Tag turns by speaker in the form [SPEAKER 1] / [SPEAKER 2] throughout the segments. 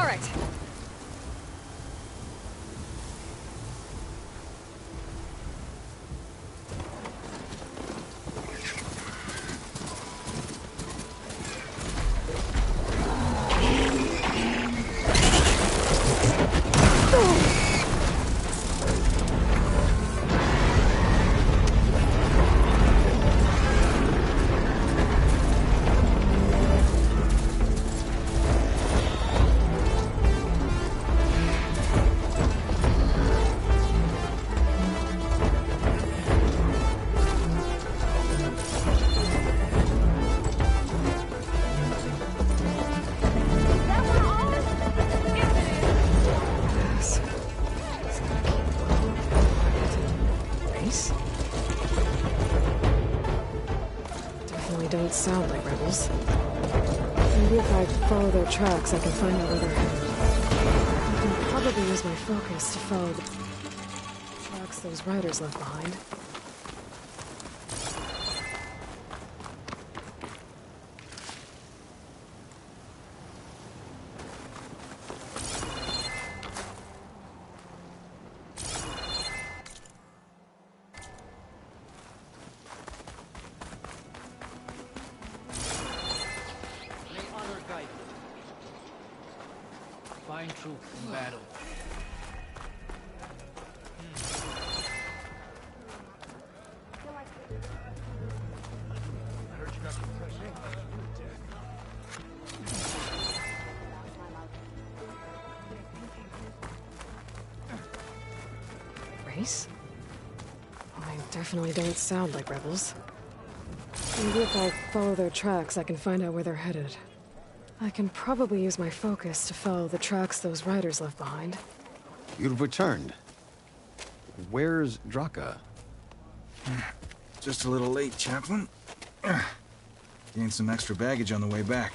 [SPEAKER 1] All right. Don't sound like rebels. Maybe if I follow their tracks, I can find out where they're headed. I can probably use my focus to follow the tracks those riders left behind.
[SPEAKER 2] Find truth in battle. I heard you got some fresh ink.
[SPEAKER 1] Race? I definitely don't sound like rebels. Maybe if I follow their tracks, I can find out where they're headed. I can probably use my focus to follow the tracks those riders left behind.
[SPEAKER 3] You've returned. Where's Draka?
[SPEAKER 4] Just a little late, Chaplain. Gained some extra baggage on the way back.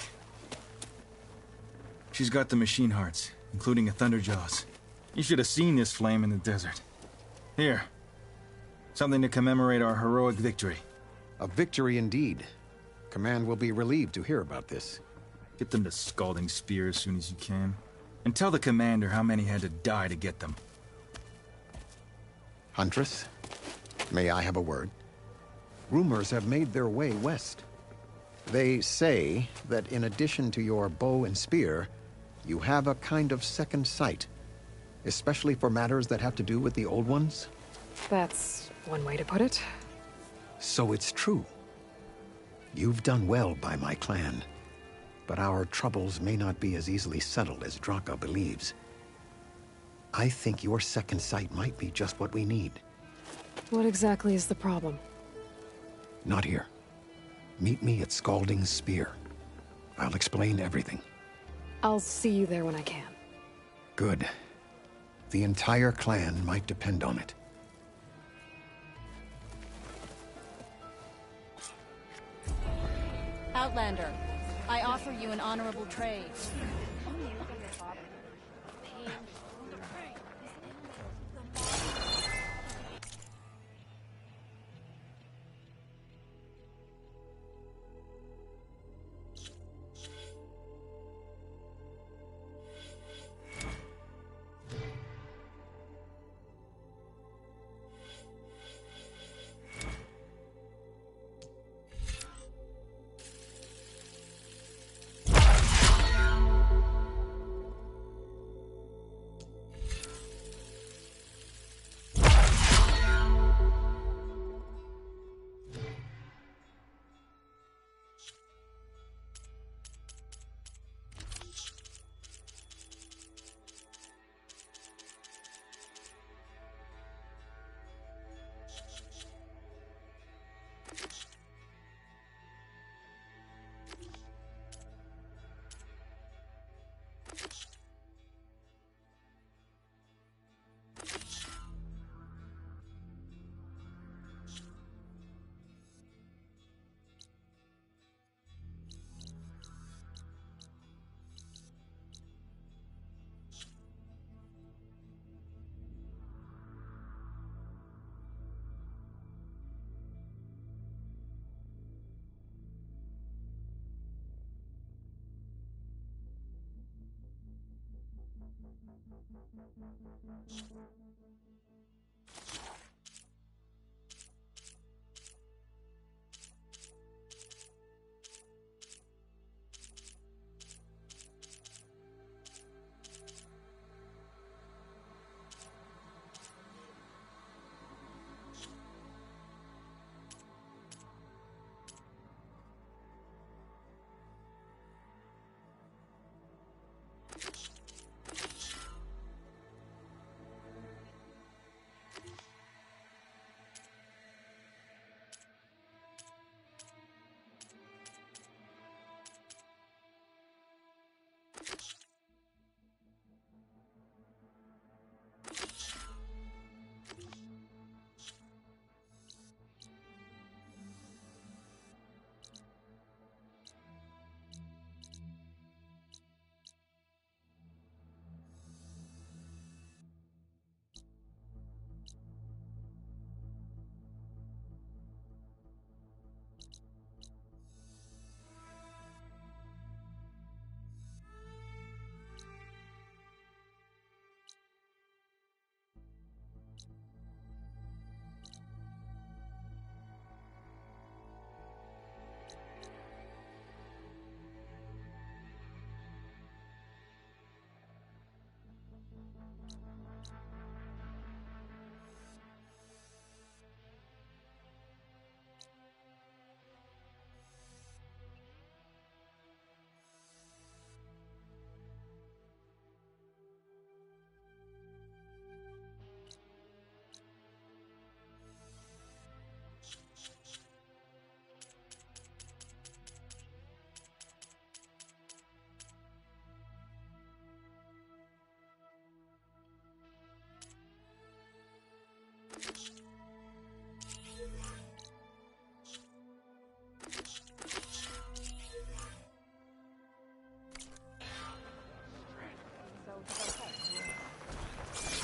[SPEAKER 4] She's got the machine hearts, including a Thunderjaws. You should have seen this flame in the desert. Here. Something to commemorate our heroic victory.
[SPEAKER 3] A victory indeed. Command will be relieved to hear about this.
[SPEAKER 4] Get them to Scalding Spear as soon as you can. And tell the commander how many had to die to get them.
[SPEAKER 3] Huntress, may I have a word? Rumors have made their way west. They say that in addition to your bow and spear, you have a kind of second sight, especially for matters that have to do with the old ones.
[SPEAKER 1] That's one way to put it.
[SPEAKER 3] So it's true. You've done well by my clan. But our troubles may not be as easily settled as Draka believes. I think your second sight might be just what we need.
[SPEAKER 1] What exactly is the problem?
[SPEAKER 3] Not here. Meet me at Scalding Spear. I'll explain everything.
[SPEAKER 1] I'll see you there when I can.
[SPEAKER 3] Good. The entire clan might depend on it.
[SPEAKER 5] Outlander, I offer you an honorable trade.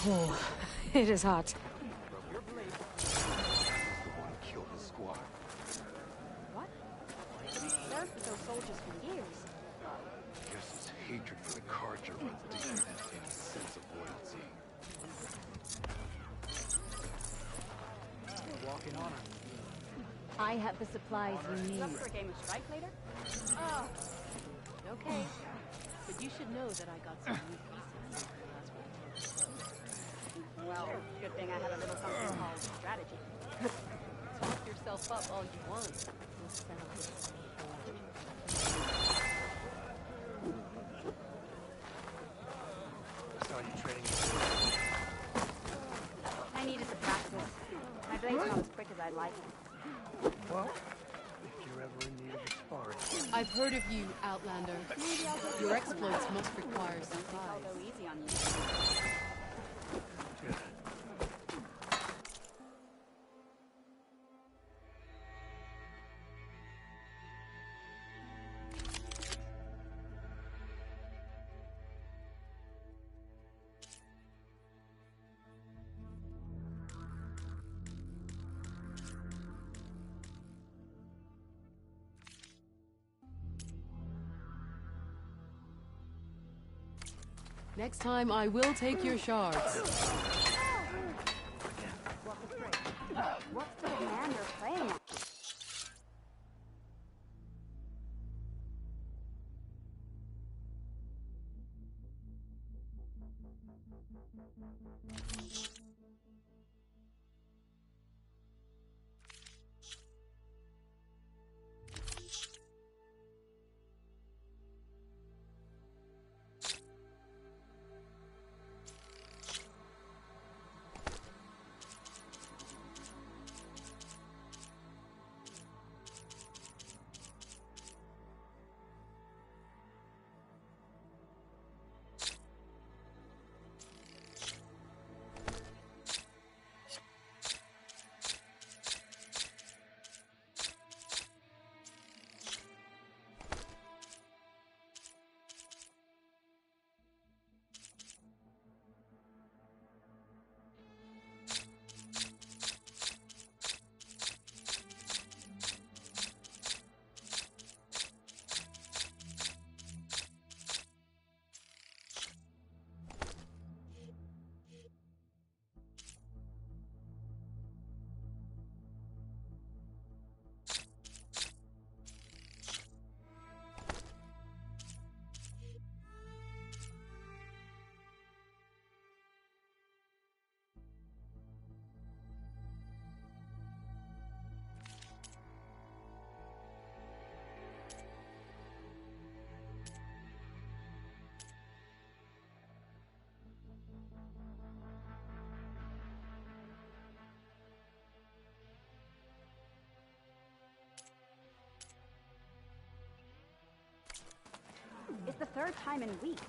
[SPEAKER 1] Oh, it is hot.
[SPEAKER 6] Kill the squad.
[SPEAKER 5] What? Served with those soldiers for years.
[SPEAKER 6] Guess his hatred for the Carja runs deeper than any sense of loyalty.
[SPEAKER 2] Walking on her.
[SPEAKER 5] I have the supplies you
[SPEAKER 7] Up
[SPEAKER 5] need.
[SPEAKER 7] for a game of strike later? Oh, okay. But you should know that I got some new pieces after last one.
[SPEAKER 5] Well, good thing I have a little something called strategy.
[SPEAKER 7] Talk yourself up all you want. We'll settle this.
[SPEAKER 2] I saw you trading.
[SPEAKER 5] I needed to practice. My blade's not as quick as I'd like.
[SPEAKER 2] Well, if you're ever in need of a sparring.
[SPEAKER 7] I've heard of you, Outlander.
[SPEAKER 5] Maybe I'll go
[SPEAKER 7] Your exploits must require supplies.
[SPEAKER 5] I'll go easy on you.
[SPEAKER 2] Good.
[SPEAKER 7] Next time, I will take your shards.
[SPEAKER 5] What's the man you're playing at? third time in weeks.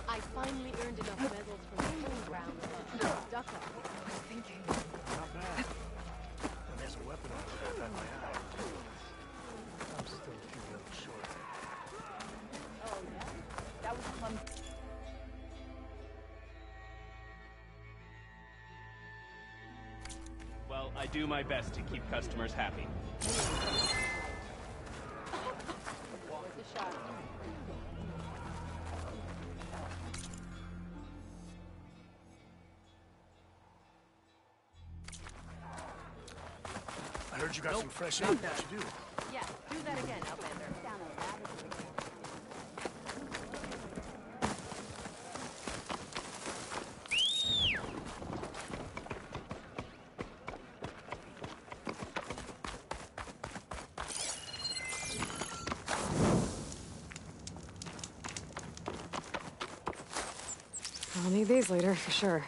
[SPEAKER 7] I finally earned enough medals from the ground duck up.
[SPEAKER 1] Thinking.
[SPEAKER 2] Not bad. And there's a weapon over there at my eye. I'm still a few levels short.
[SPEAKER 5] Oh, yeah? That was fun.
[SPEAKER 8] Well, I do my best to keep customers happy.
[SPEAKER 7] Worth a shot.
[SPEAKER 2] I heard you got some fresh air. What you do?
[SPEAKER 7] Yeah, do that again, Outlander.
[SPEAKER 5] Down a rabbit.
[SPEAKER 1] I'll need these later, for sure.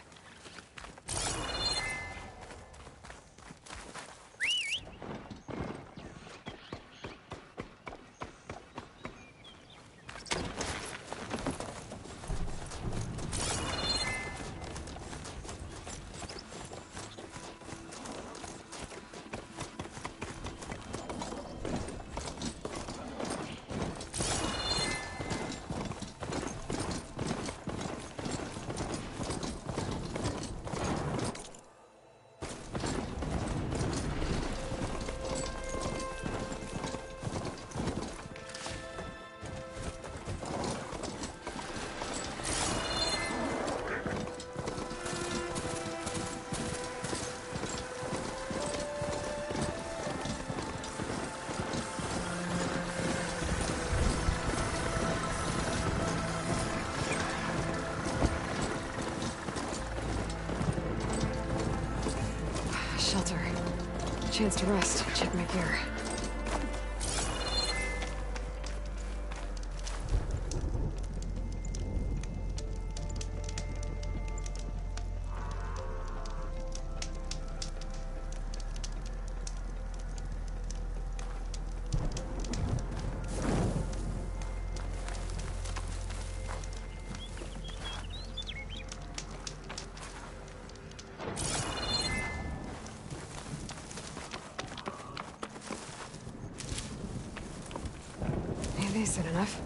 [SPEAKER 1] Shelter. Chance to rest. Check my gear. Decent enough.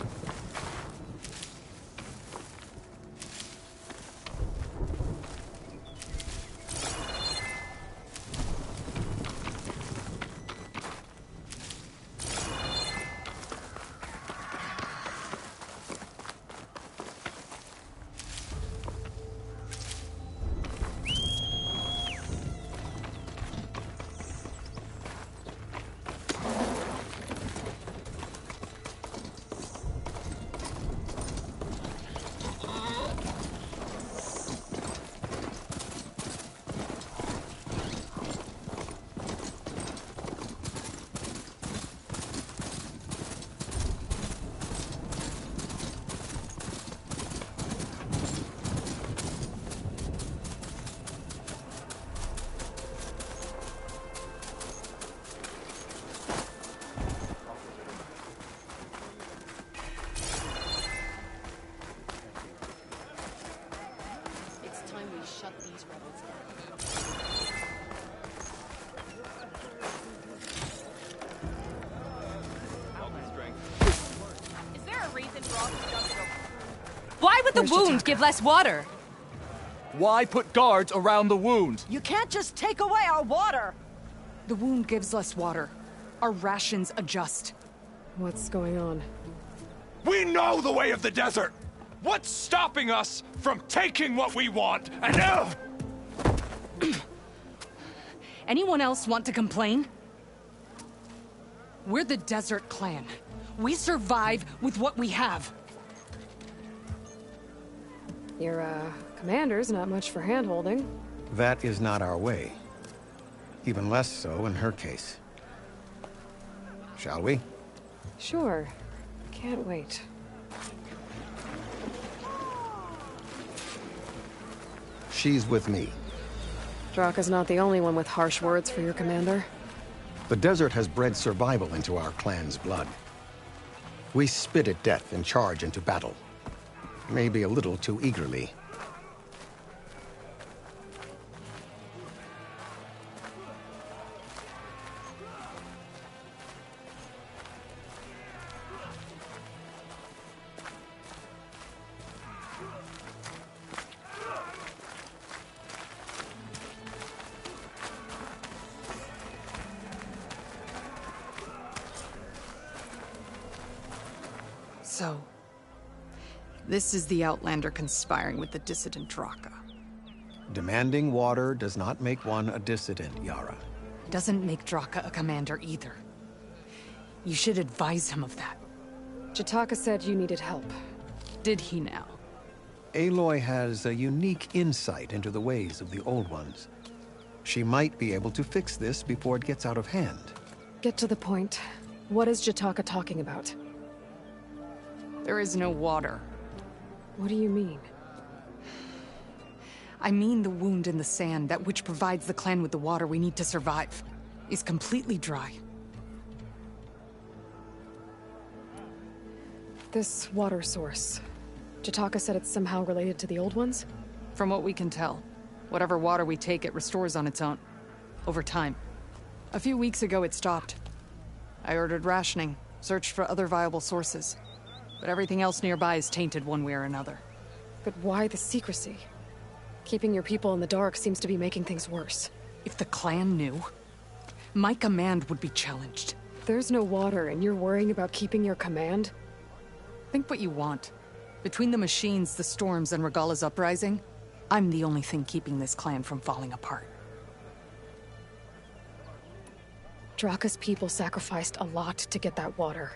[SPEAKER 9] Why would the
[SPEAKER 1] Where's
[SPEAKER 9] wound
[SPEAKER 1] Jataka?
[SPEAKER 9] give less water?
[SPEAKER 10] Why put guards around the wound?
[SPEAKER 11] You can't just take away our water!
[SPEAKER 12] The wound gives less water. Our rations adjust.
[SPEAKER 1] What's going on?
[SPEAKER 6] We know the way of the desert! What's stopping us from taking what we want and
[SPEAKER 12] Anyone else want to complain? We're the Desert Clan. We survive with what we have.
[SPEAKER 1] Your, commander's not much for hand-holding.
[SPEAKER 3] That is not our way. Even less so in her case. Shall we?
[SPEAKER 1] Sure. Can't wait.
[SPEAKER 3] She's with me.
[SPEAKER 1] Draka's not the only one with harsh words for your commander.
[SPEAKER 3] The desert has bred survival into our clan's blood. We spit at death and charge into battle. Maybe a little too eagerly.
[SPEAKER 12] So, this is the Outlander conspiring with the dissident Draka.
[SPEAKER 3] Demanding water does not make one a dissident, Yara.
[SPEAKER 12] Doesn't make Draka a commander either. You should advise him of that.
[SPEAKER 1] Jataka said you needed help.
[SPEAKER 12] Did he now?
[SPEAKER 3] Aloy has a unique insight into the ways of the Old Ones. She might be able to fix this before it gets out of hand.
[SPEAKER 1] Get to the point. What is Jataka talking about?
[SPEAKER 12] There is no water.
[SPEAKER 1] What do you mean?
[SPEAKER 12] I mean the wound in the sand, that which provides the clan with the water we need to survive, is completely dry.
[SPEAKER 1] This water source. Jataka said it's somehow related to the Old Ones?
[SPEAKER 12] From what we can tell, whatever water we take, it restores on its own. Over time. A few weeks ago, it stopped. I ordered rationing, searched for other viable sources. But everything else nearby is tainted one way or another.
[SPEAKER 1] But why the secrecy? Keeping your people in the dark seems to be making things worse.
[SPEAKER 12] If the clan knew, my command would be challenged.
[SPEAKER 1] There's no water and you're worrying about keeping your command?
[SPEAKER 12] Think what you want. Between the machines, the storms, and Regala's uprising, I'm the only thing keeping this clan from falling apart.
[SPEAKER 1] Draka's people sacrificed a lot to get that water.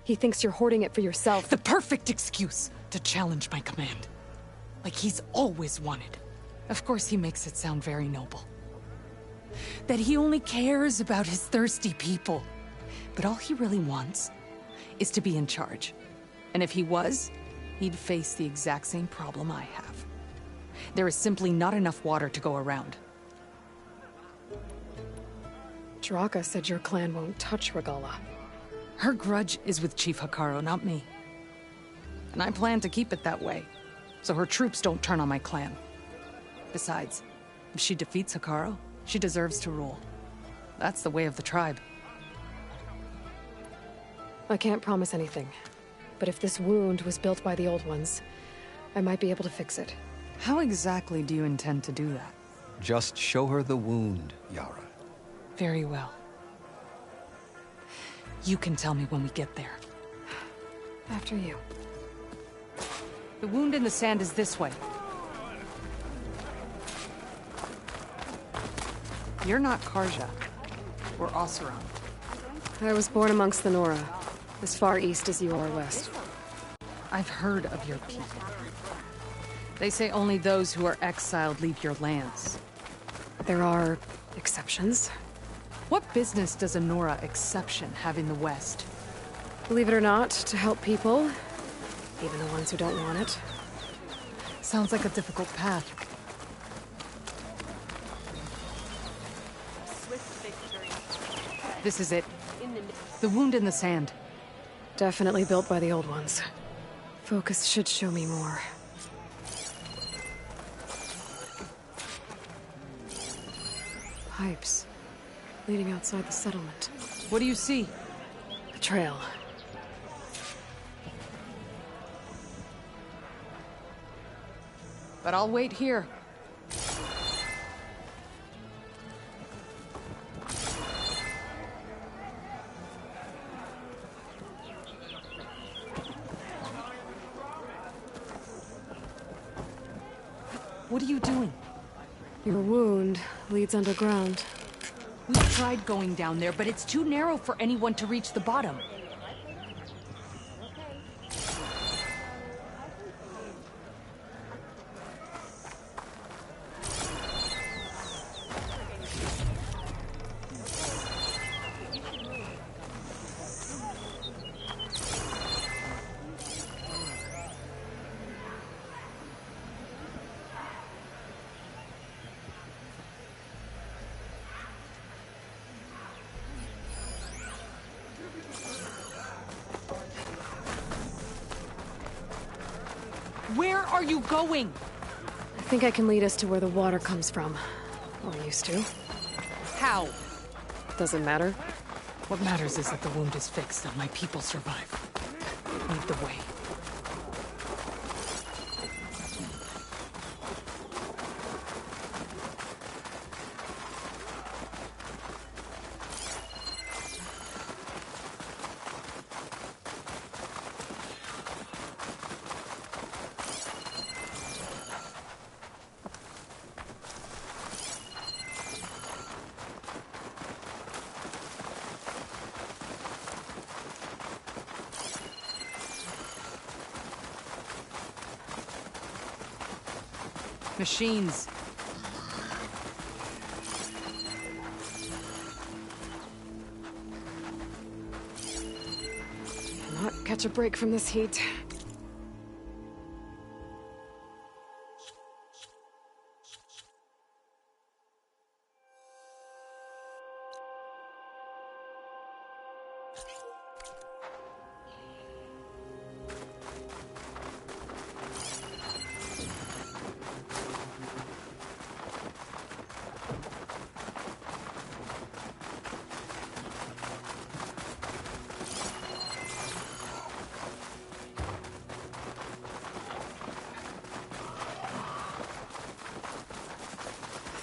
[SPEAKER 1] He thinks you're hoarding it for yourself.
[SPEAKER 12] The perfect excuse to challenge my command. Like he's always wanted. Of course he makes it sound very noble. That he only cares about his thirsty people. But all he really wants is to be in charge. And if he was, he'd face the exact same problem I have. There is simply not enough water to go around.
[SPEAKER 1] Draka said your clan won't touch Regala.
[SPEAKER 12] Her grudge is with Chief Hikaru, not me. And I plan to keep it that way, so her troops don't turn on my clan. Besides, if she defeats Hikaru, she deserves to rule. That's the way of the tribe.
[SPEAKER 1] I can't promise anything, but if this wound was built by the Old Ones, I might be able to fix it.
[SPEAKER 12] How exactly do you intend to do that?
[SPEAKER 3] Just show her the wound, Yara.
[SPEAKER 12] Very well. You can tell me when we get there.
[SPEAKER 1] After you.
[SPEAKER 12] The wound in the sand is this way. You're not Karja. Or Oseram.
[SPEAKER 1] I was born amongst the Nora, as far east as you are west.
[SPEAKER 12] I've heard of your people. They say only those who are exiled leave your lands.
[SPEAKER 1] There are exceptions.
[SPEAKER 12] What business does a Nora exception have in the West?
[SPEAKER 1] Believe it or not, to help people, even the ones who don't want it.
[SPEAKER 12] Sounds like a difficult path.
[SPEAKER 7] Swift victory.
[SPEAKER 12] This is it. The wound in the sand.
[SPEAKER 1] Definitely built by the Old Ones. Focus should show me more. Pipes. Leading outside the settlement.
[SPEAKER 12] What do you see?
[SPEAKER 1] A trail.
[SPEAKER 12] but I'll wait here. What are you doing?
[SPEAKER 1] Your wound leads underground.
[SPEAKER 12] We tried going down there, but it's too narrow for anyone to reach the bottom. Where are you going?
[SPEAKER 1] I think I can lead us to where the water comes from. Or used to.
[SPEAKER 12] How?
[SPEAKER 1] Doesn't matter.
[SPEAKER 12] What matters is that the wound is fixed and my people survive. Lead the way. Machines.
[SPEAKER 1] Cannot catch a break from this heat.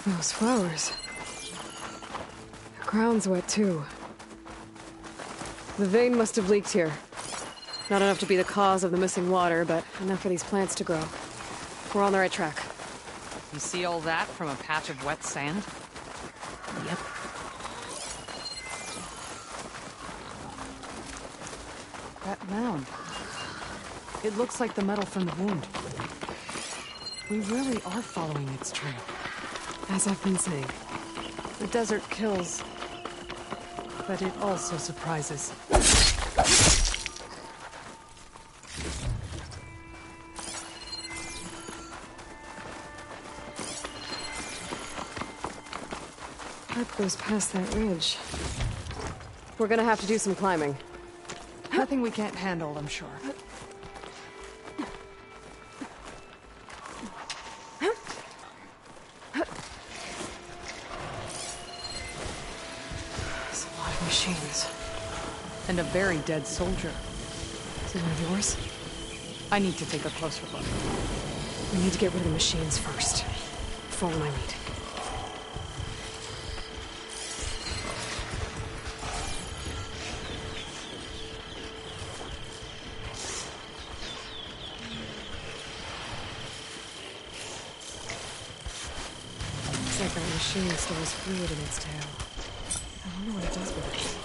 [SPEAKER 1] Those flowers. The ground's wet too. The vein must have leaked here. Not enough to be the cause of the missing water, but enough for these plants to grow. We're on the right track.
[SPEAKER 12] You see all that from a patch of wet sand?
[SPEAKER 1] Yep.
[SPEAKER 12] That mound. It looks like the metal from the wound. We really are following its trail.
[SPEAKER 1] As I've been saying.
[SPEAKER 12] The desert kills, but it also surprises.
[SPEAKER 1] Harp goes past that ridge. We're gonna have to do some climbing.
[SPEAKER 12] Nothing we can't handle, I'm sure.
[SPEAKER 1] There's a lot of machines.
[SPEAKER 12] And a very dead soldier.
[SPEAKER 1] Is it one of yours?
[SPEAKER 12] I need to take a closer look.
[SPEAKER 1] We need to get rid of the machines first. Follow my lead. Looks like that machine stores fluid in its tail. I wonder what it does with it.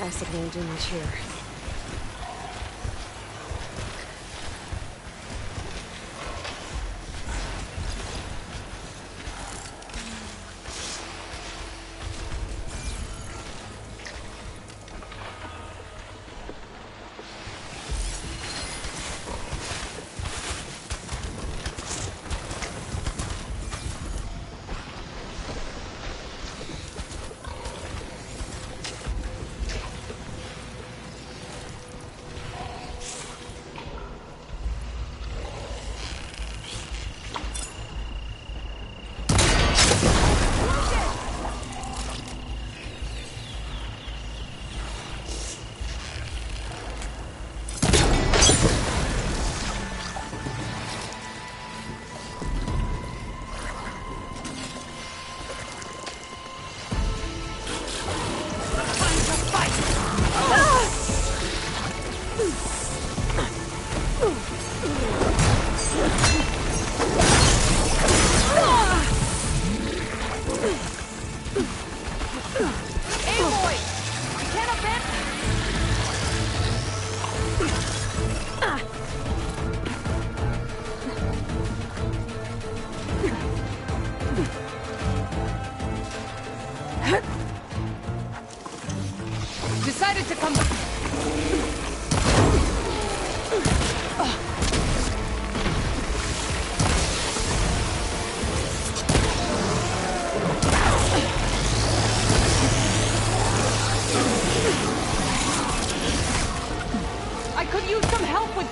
[SPEAKER 1] Acid won't do much here.
[SPEAKER 12] Decided to come back. I could use some help with...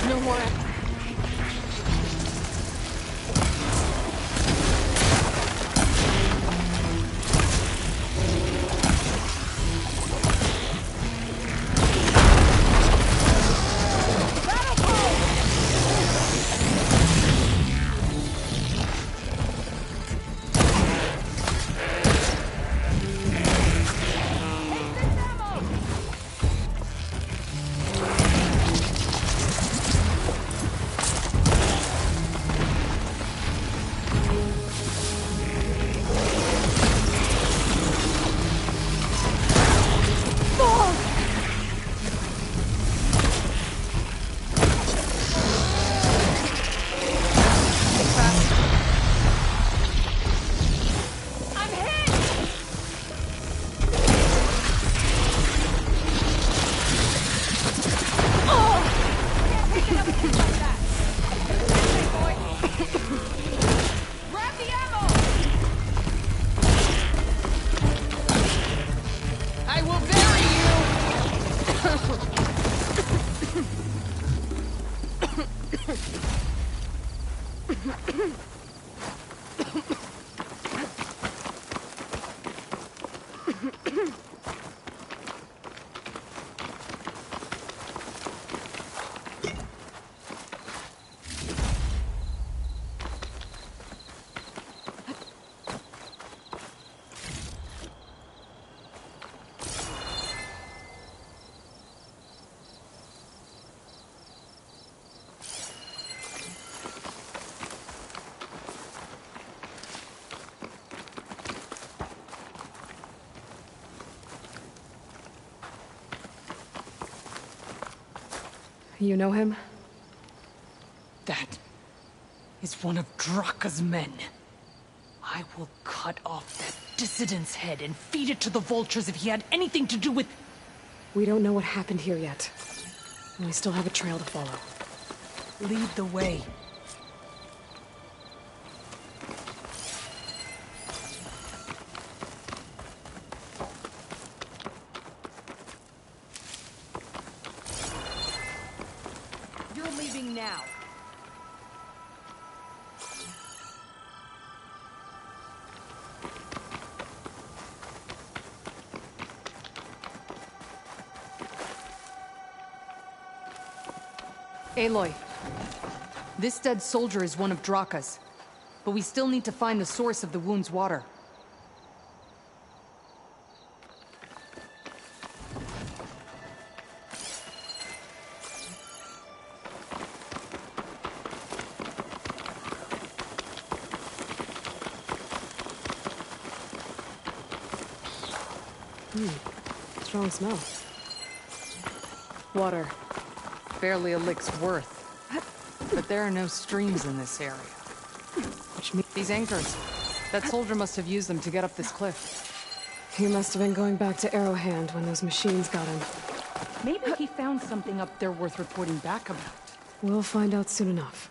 [SPEAKER 1] No more. You know him?
[SPEAKER 12] That is one of Draka's men. I will cut off that dissident's head and feed it to the vultures if he had anything to do with...
[SPEAKER 1] We don't know what happened here yet. And we still have a trail to follow.
[SPEAKER 12] Lead the way.
[SPEAKER 7] You're leaving now.
[SPEAKER 12] Aloy, this dead soldier is one of Draka's, but we still need to find the source of the wound's water.
[SPEAKER 1] Strong smell. Water.
[SPEAKER 12] Barely a lick's worth. But there are no streams in this area.
[SPEAKER 1] Which means
[SPEAKER 12] These anchors. That soldier must have used them to get up this cliff.
[SPEAKER 1] he must have been going back to Arrowhand when those machines got him.
[SPEAKER 12] Maybe he found something up there worth reporting back about.
[SPEAKER 1] We'll find out soon enough.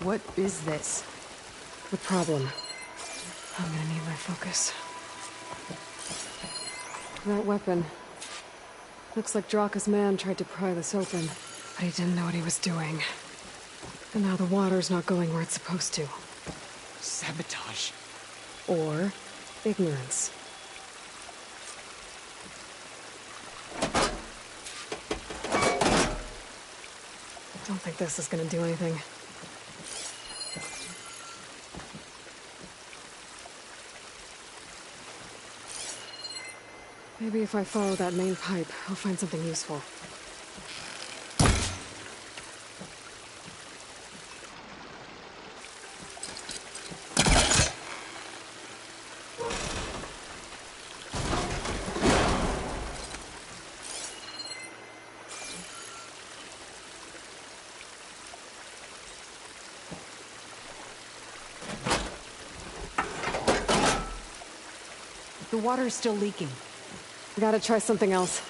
[SPEAKER 12] What is this?
[SPEAKER 1] The problem. I'm gonna need my focus. That weapon. Looks like Draka's man tried to pry this open, but he didn't know what he was doing. And now the water's not going where it's supposed to.
[SPEAKER 12] Sabotage.
[SPEAKER 1] Or ignorance. Don't think this is gonna do anything. Maybe if I follow that main pipe, I'll find something useful.
[SPEAKER 12] The water is still leaking.
[SPEAKER 1] Gotta try something else.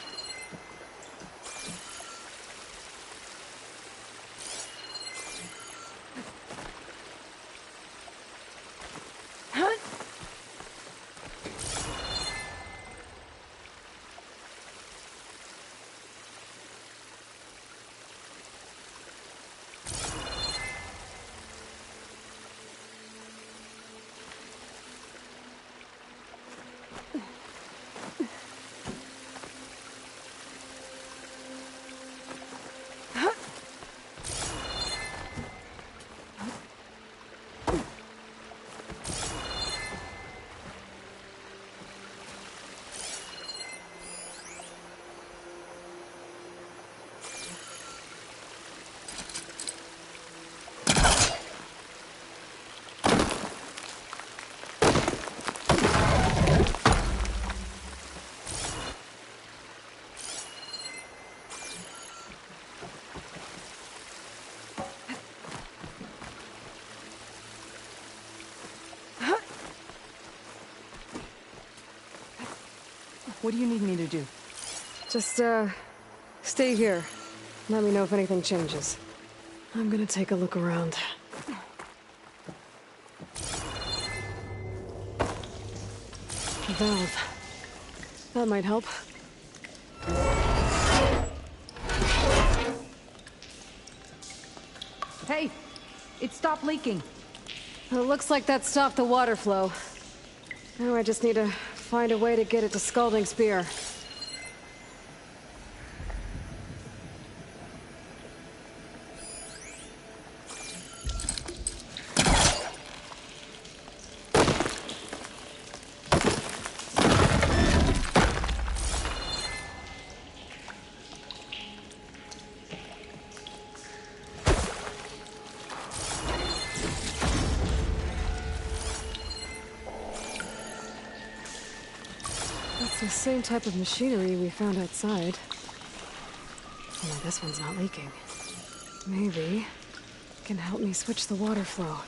[SPEAKER 12] What do you need me to do?
[SPEAKER 1] Just, stay here. Let me know if anything changes. I'm gonna take a look around. A valve. That might help.
[SPEAKER 11] Hey, it stopped leaking.
[SPEAKER 1] It looks like that stopped the water flow. Now I just need to find a way to get it to Scalding Spear. It's the same type of machinery we found outside. Only this one's not leaking. Maybe it can help me switch the water flow.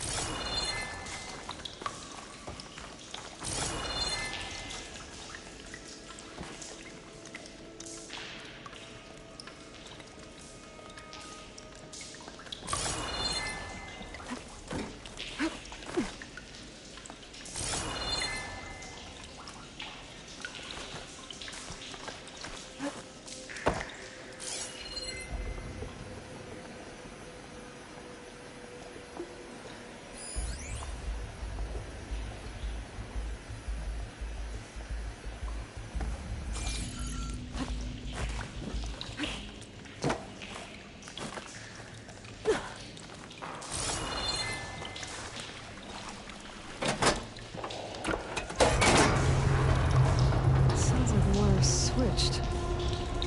[SPEAKER 1] Switched.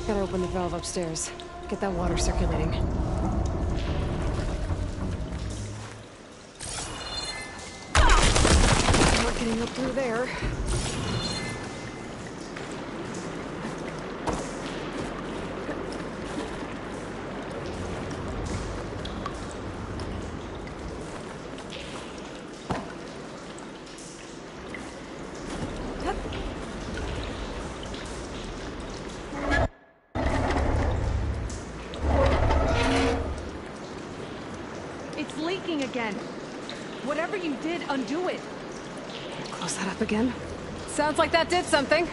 [SPEAKER 1] Gotta open the valve upstairs. Get that water circulating. Not getting up through there.
[SPEAKER 11] It's leaking again. Whatever you did, undo it.
[SPEAKER 1] Close that up again. Sounds like that did something.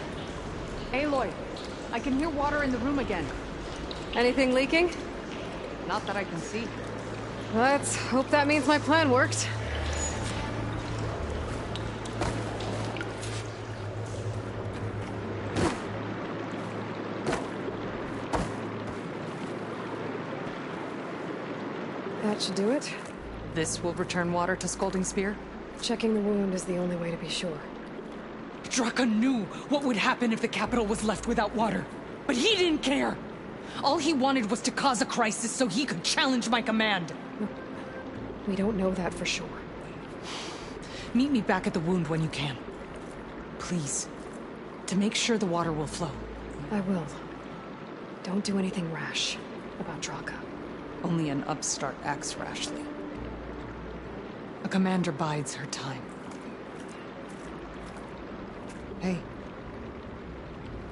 [SPEAKER 11] Aloy, I can hear water in the room again.
[SPEAKER 1] Anything leaking?
[SPEAKER 11] Not that I can see.
[SPEAKER 1] Let's hope that means my plan worked. That should do it.
[SPEAKER 12] This will return water to Scalding Spear?
[SPEAKER 1] Checking the wound is the only way to be sure.
[SPEAKER 12] Draka knew what would happen if the capital was left without water. But he didn't care! All he wanted was to cause a crisis so he could challenge my command.
[SPEAKER 1] We don't know that for sure.
[SPEAKER 12] Meet me back at the wound when you can. Please. To make sure the water will flow.
[SPEAKER 1] I will. Don't do anything rash about Draka.
[SPEAKER 12] Only an upstart acts rashly. A commander bides her time. Hey.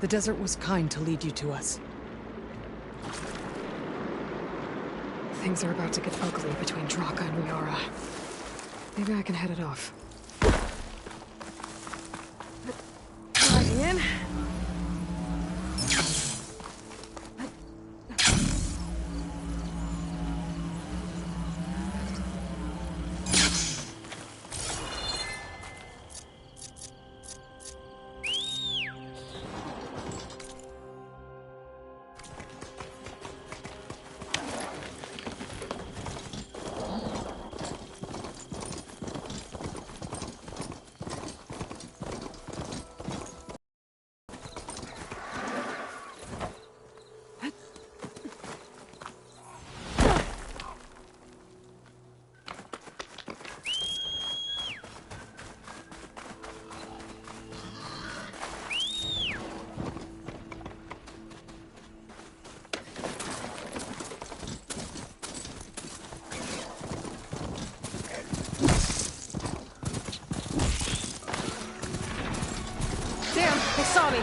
[SPEAKER 12] The desert was kind to lead you to us.
[SPEAKER 1] Things are about to get ugly between Draka and Riara. Maybe I can head it off. Diving in. They saw me.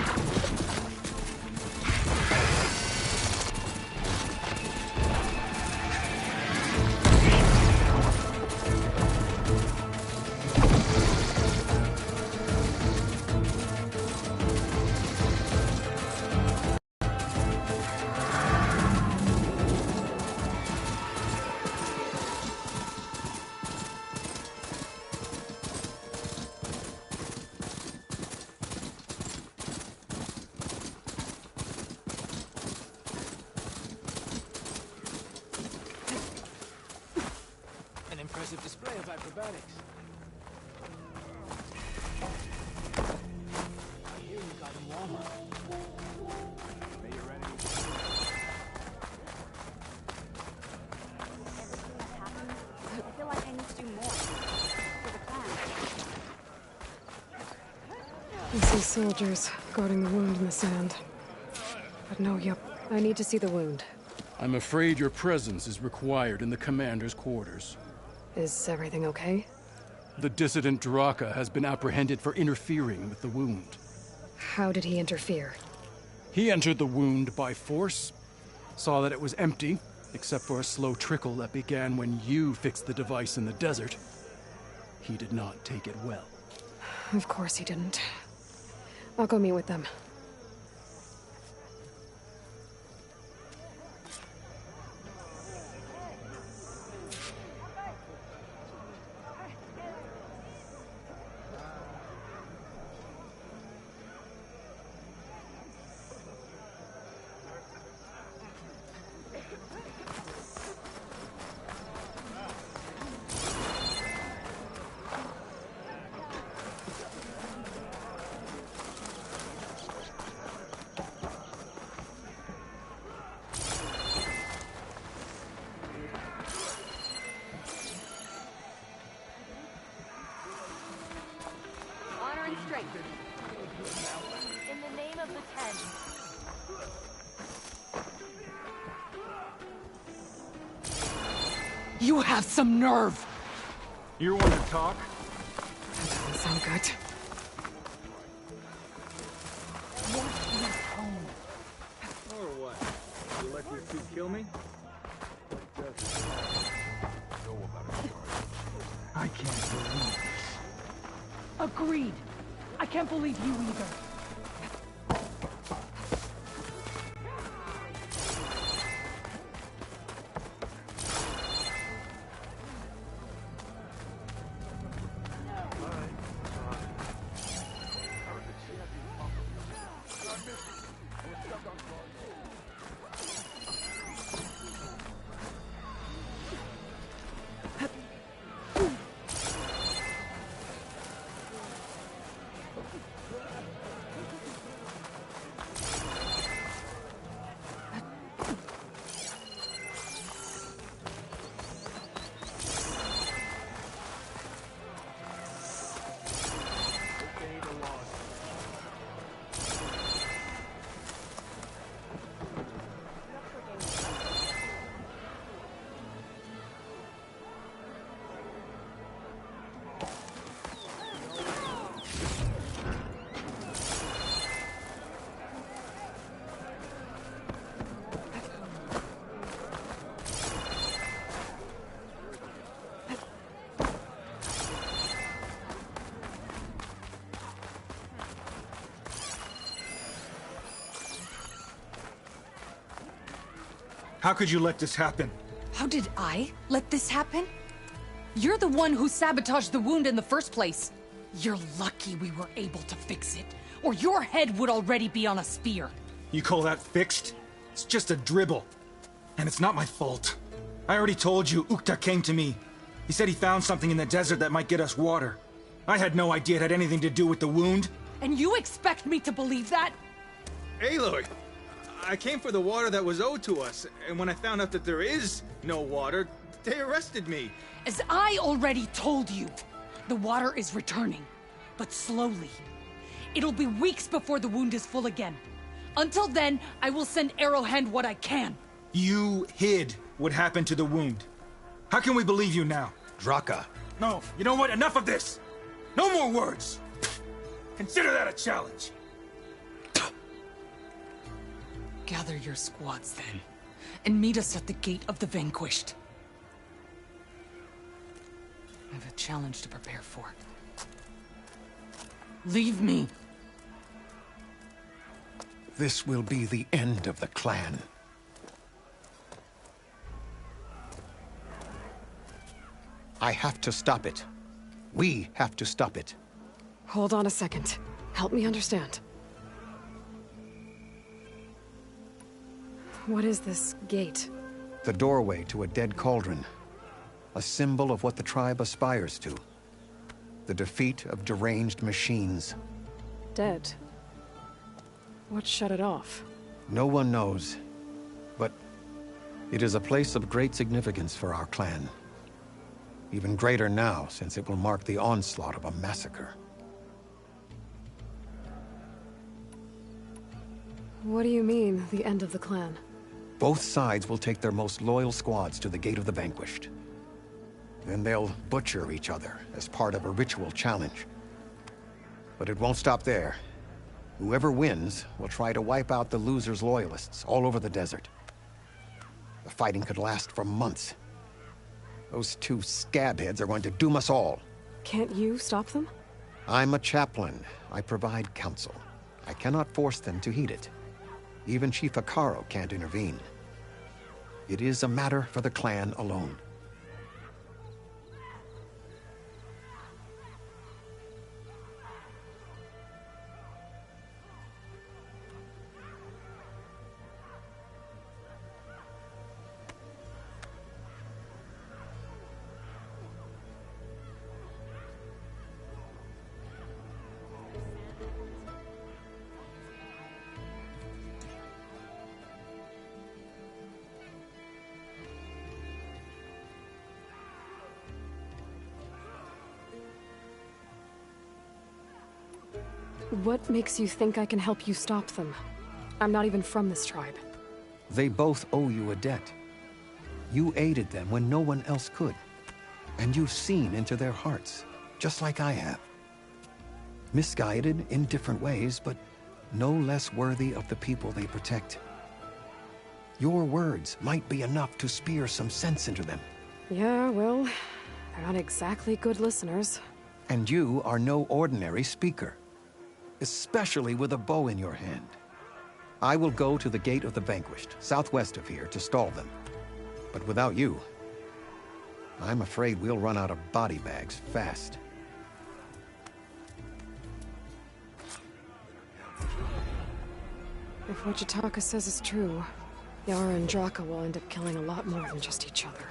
[SPEAKER 9] impressive display of acrobatics. I hear you got him warmer.
[SPEAKER 2] Are you ready?
[SPEAKER 5] I feel like I need to do more. For the plan.
[SPEAKER 1] I see soldiers guarding the wound in the sand. But no, yep. I need to see the wound.
[SPEAKER 13] I'm afraid your presence is required in the commander's quarters.
[SPEAKER 1] Is everything okay?
[SPEAKER 13] The dissident Draka has been apprehended for interfering with the wound.
[SPEAKER 1] How did he interfere?
[SPEAKER 13] He entered the wound by force, saw that it was empty, except for a slow trickle that began when you fixed the device in the desert. He did not take it well.
[SPEAKER 1] Of course he didn't. I'll go meet with them.
[SPEAKER 5] Honor and strength. In the name of the Ten.
[SPEAKER 12] You have some nerve!
[SPEAKER 4] You want to talk?
[SPEAKER 1] That doesn't sound good.
[SPEAKER 4] Or what? You let these two kill me? I can't believe this.
[SPEAKER 11] Agreed. I can't believe you either.
[SPEAKER 4] How could you let this happen?
[SPEAKER 12] How did I let this happen? You're the one who sabotaged the wound in the first place. You're lucky we were able to fix it, or your head would already be on a spear.
[SPEAKER 4] You call that fixed? It's just a dribble. And it's not my fault. I already told you, Ukta came to me. He said he found something in the desert that might get us water. I had no idea it had anything to do with the wound.
[SPEAKER 12] And you expect me to believe that?
[SPEAKER 4] Aloy, I came for the water that was owed to us, and when I found out that there is no water, they arrested me.
[SPEAKER 12] As I already told you, the water is returning, but slowly. It'll be weeks before the wound is full again. Until then, I will send Arrowhand what I can.
[SPEAKER 4] You hid what happened to the wound. How can we believe you now?
[SPEAKER 3] Draka.
[SPEAKER 4] No, you know what? Enough of this! No more words! Consider that a challenge.
[SPEAKER 12] Gather your squads then, and meet us at the Gate of the Vanquished. I have a challenge to prepare for. Leave me.
[SPEAKER 3] This will be the end of the clan. I have to stop it. We have to stop it.
[SPEAKER 1] Hold on a second. Help me understand. What is this gate?
[SPEAKER 3] The doorway to a dead cauldron. a symbol of what the tribe aspires to. The defeat of deranged machines.
[SPEAKER 1] Dead. What shut it off?
[SPEAKER 3] No one knows, but it is a place of great significance for our clan. Even greater now, since it will mark the onslaught of a massacre.
[SPEAKER 1] What do you mean, the end of the clan?
[SPEAKER 3] Both sides will take their most loyal squads to the Gate of the Vanquished. Then they'll butcher each other as part of a ritual challenge. But it won't stop there. Whoever wins will try to wipe out the loser's loyalists all over the desert. The fighting could last for months. Those two scabheads are going to doom us all.
[SPEAKER 1] Can't you stop them?
[SPEAKER 3] I'm a chaplain. I provide counsel. I cannot force them to heed it. Even Chief Akaro can't intervene. It is a matter for the clan alone.
[SPEAKER 1] What makes you think I can help you stop them? I'm not even from this tribe.
[SPEAKER 3] They both owe you a debt. You aided them when no one else could. And you've seen into their hearts, just like I have. Misguided in different ways, but no less worthy of the people they protect. Your words might be enough to spear some sense into them.
[SPEAKER 1] Yeah, well, they're not exactly good listeners.
[SPEAKER 3] And you are no ordinary speaker. Especially with a bow in your hand. I will go to the Gate of the Vanquished, southwest of here, to stall them. But without you, I'm afraid we'll run out of body bags fast.
[SPEAKER 1] If what Jataka says is true, Yara and Draka will end up killing a lot more than just each other.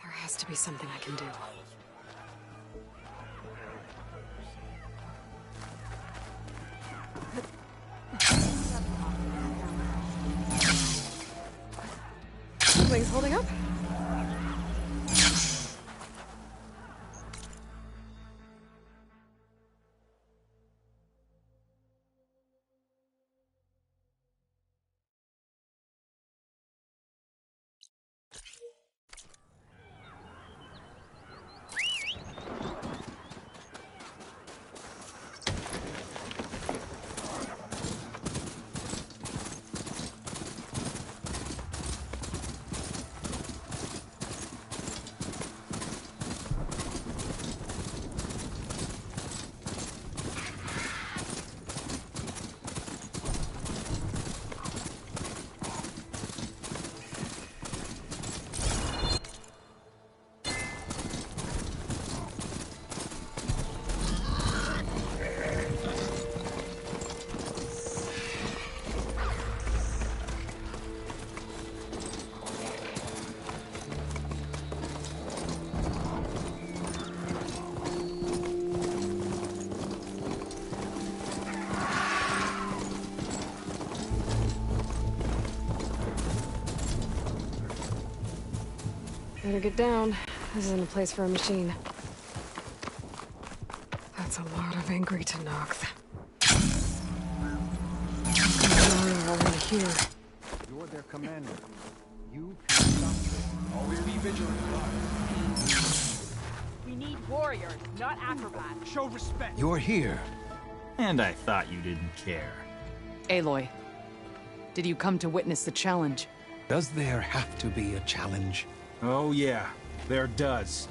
[SPEAKER 1] There has to be something I can do. Wings holding up? Better get down. This isn't a place for a machine. That's a lot of angry Tenakth. Already here.
[SPEAKER 3] You're their commander. You can stop them.
[SPEAKER 10] Always be vigilant.
[SPEAKER 5] We need warriors, not acrobats.
[SPEAKER 10] Show respect.
[SPEAKER 3] You're here.
[SPEAKER 4] And I thought you didn't care.
[SPEAKER 12] Aloy, did you come to witness the challenge?
[SPEAKER 3] Does there have to be a challenge?
[SPEAKER 4] Oh yeah, there does.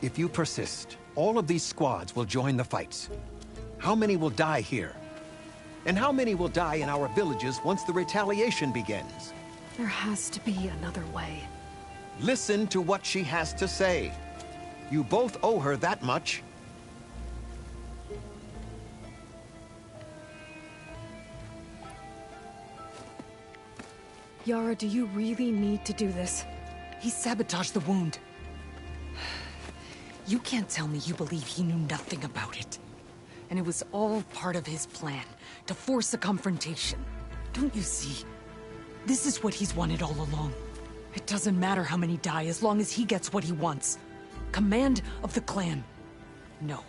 [SPEAKER 3] If you persist, all of these squads will join the fights. How many will die here? And how many will die in our villages once the retaliation begins?
[SPEAKER 1] There has to be another way.
[SPEAKER 3] Listen to what she has to say. You both owe her that much.
[SPEAKER 1] Yara, do you really need to do this?
[SPEAKER 12] He sabotaged the wound. You can't tell me you believe he knew nothing about it. And it was all part of his plan, to force a confrontation. Don't you see? This is what he's wanted all along. It doesn't matter how many die as long as he gets what he wants. Command of the clan. No.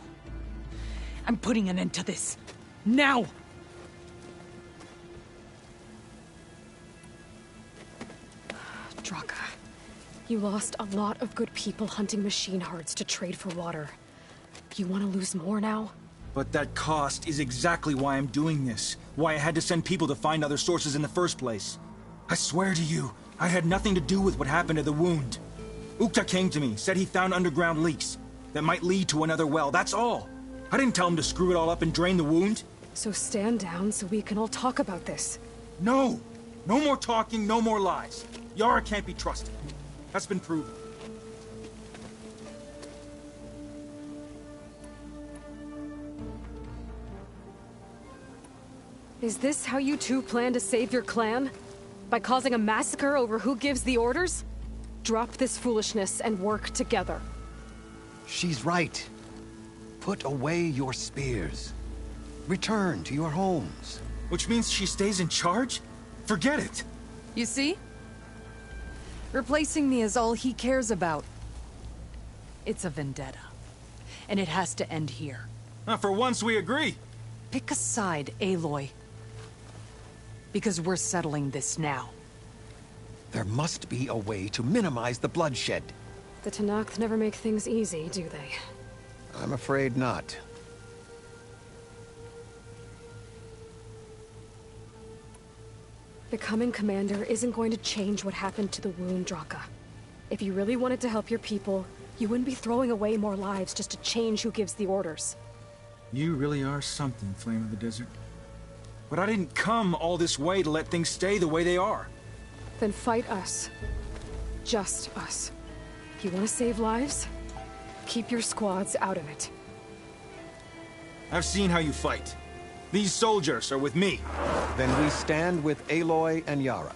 [SPEAKER 12] I'm putting an end to this. Now!
[SPEAKER 1] Draka, you lost a lot of good people hunting machine hearts to trade for water. You want to lose more now?
[SPEAKER 4] But that cost is exactly why I'm doing this. Why I had to send people to find other sources in the first place. I swear to you, I had nothing to do with what happened to the wound. Ukta came to me, said he found underground leaks that might lead to another well, that's all. I didn't tell him to screw it all up and drain the wound.
[SPEAKER 1] So stand down so we can all talk about this.
[SPEAKER 4] No! No more talking, no more lies. Yara can't be trusted. That's been proven.
[SPEAKER 1] Is this how you two plan to save your clan? By causing a massacre over who gives the orders? Drop this foolishness and work together.
[SPEAKER 3] She's right. Put away your spears. Return to your homes.
[SPEAKER 4] Which means she stays in charge? Forget it.
[SPEAKER 12] You see? Replacing me is all he cares about. It's a vendetta. And it has to end here.
[SPEAKER 4] For once we agree.
[SPEAKER 12] Pick a side, Aloy. Because we're settling this now.
[SPEAKER 3] There must be a way to minimize the bloodshed.
[SPEAKER 1] The Tenakth never make things easy, do they?
[SPEAKER 3] I'm afraid not.
[SPEAKER 1] Becoming commander isn't going to change what happened to the wound, Draka. If you really wanted to help your people, you wouldn't be throwing away more lives just to change who gives the orders.
[SPEAKER 4] You really are something, Flame of the Desert. But I didn't come all this way to let things stay the way they are.
[SPEAKER 1] Then fight us. Just us. You want to save lives? Keep your squads out of it.
[SPEAKER 4] I've seen how you fight. These soldiers are with me.
[SPEAKER 3] Then we stand with Aloy and Yara.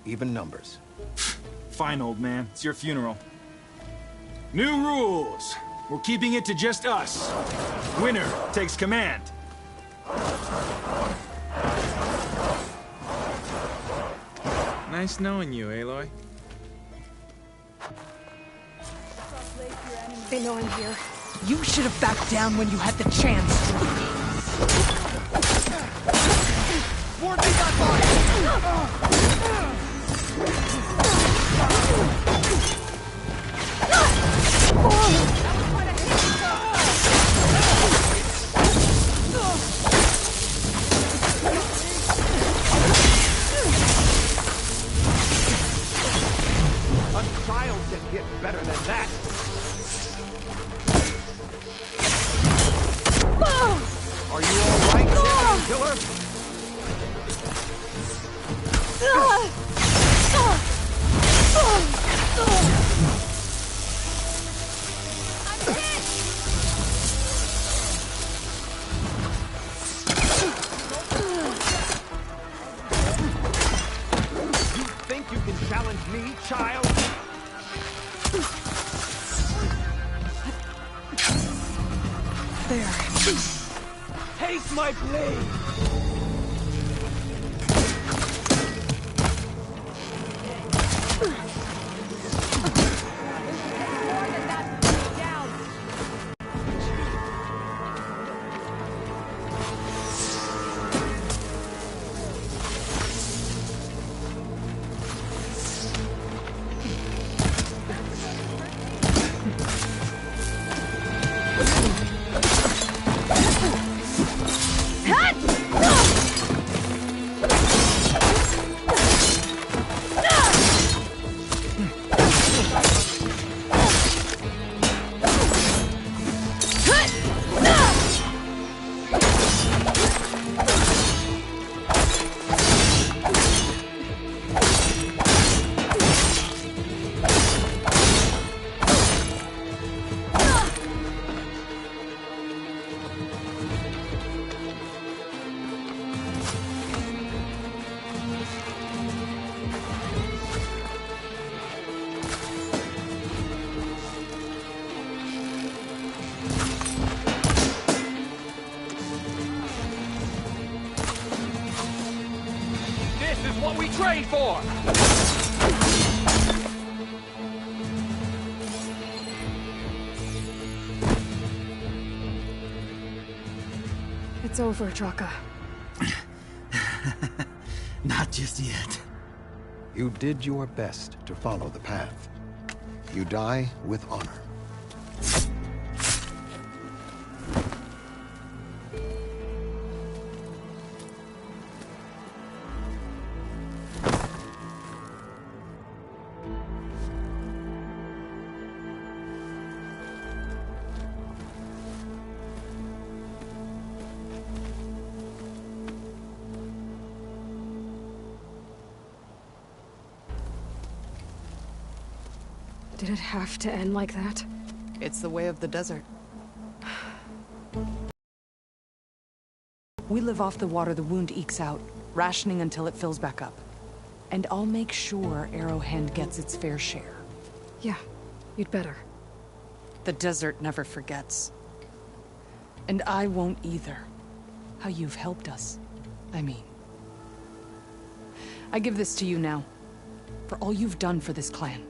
[SPEAKER 3] Even numbers.
[SPEAKER 4] Fine, old man. It's your funeral. New rules. We're keeping it to just us. Winner takes command.
[SPEAKER 14] Nice knowing you, Aloy.
[SPEAKER 1] They know I'm here.
[SPEAKER 12] You should have backed down when you had the chance.
[SPEAKER 10] Ward me that body!
[SPEAKER 3] A child can get better than that. Are you all right, Champion Killer? You think you can challenge me, child?
[SPEAKER 12] There.
[SPEAKER 10] Taste my blade! is what we trained for!
[SPEAKER 1] It's over, Draka.
[SPEAKER 15] Not just yet.
[SPEAKER 3] You did your best to follow the path. You die with honor.
[SPEAKER 1] Did it have to end like that?
[SPEAKER 12] It's the way of the desert. We live off the water the wound ekes out, rationing until it fills back up. And I'll make sure Arrowhand gets its fair share.
[SPEAKER 1] Yeah, you'd better.
[SPEAKER 12] The desert never forgets. And I won't either. How you've helped us, I mean. I give this to you now, for all you've done for this clan.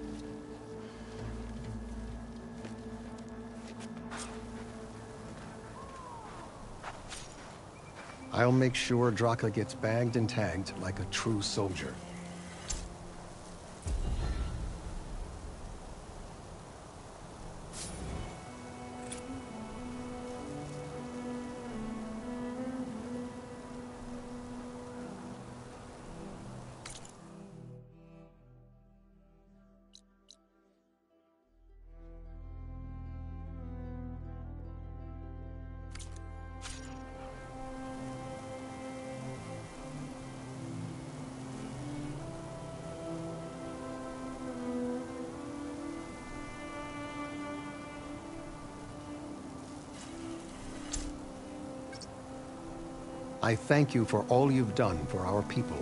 [SPEAKER 3] I'll make sure Draka gets bagged and tagged like a true soldier. I thank you for all you've done for our people.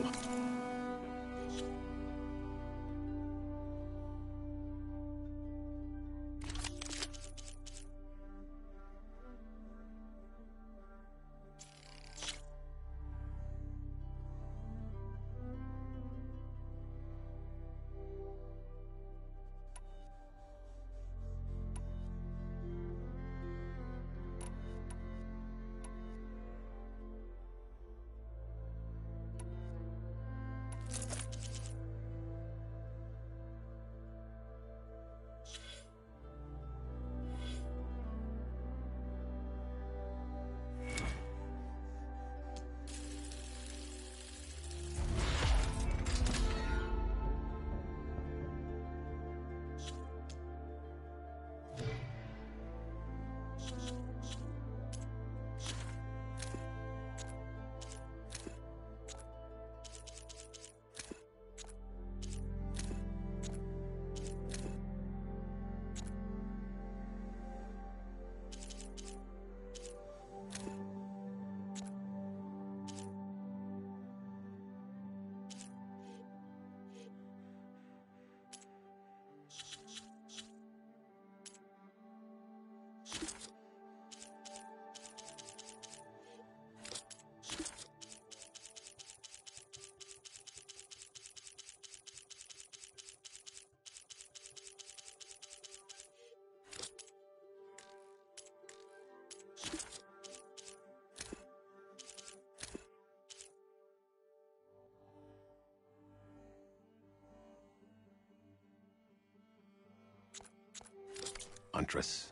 [SPEAKER 3] Huntress.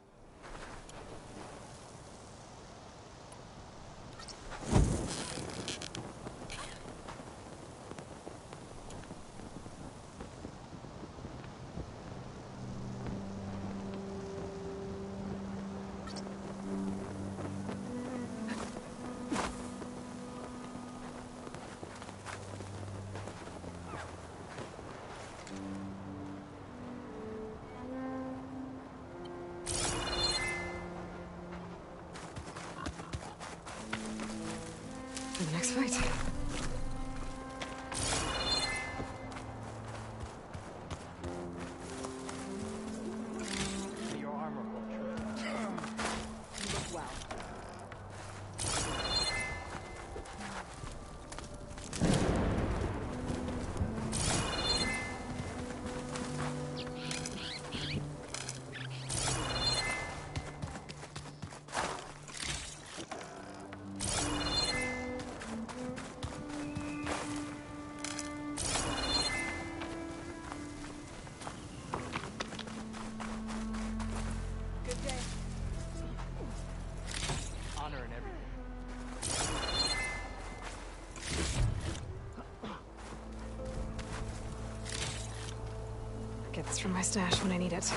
[SPEAKER 1] For the next fight.
[SPEAKER 2] Your armor will true.
[SPEAKER 7] You look well.
[SPEAKER 1] It's from my stash when I need it.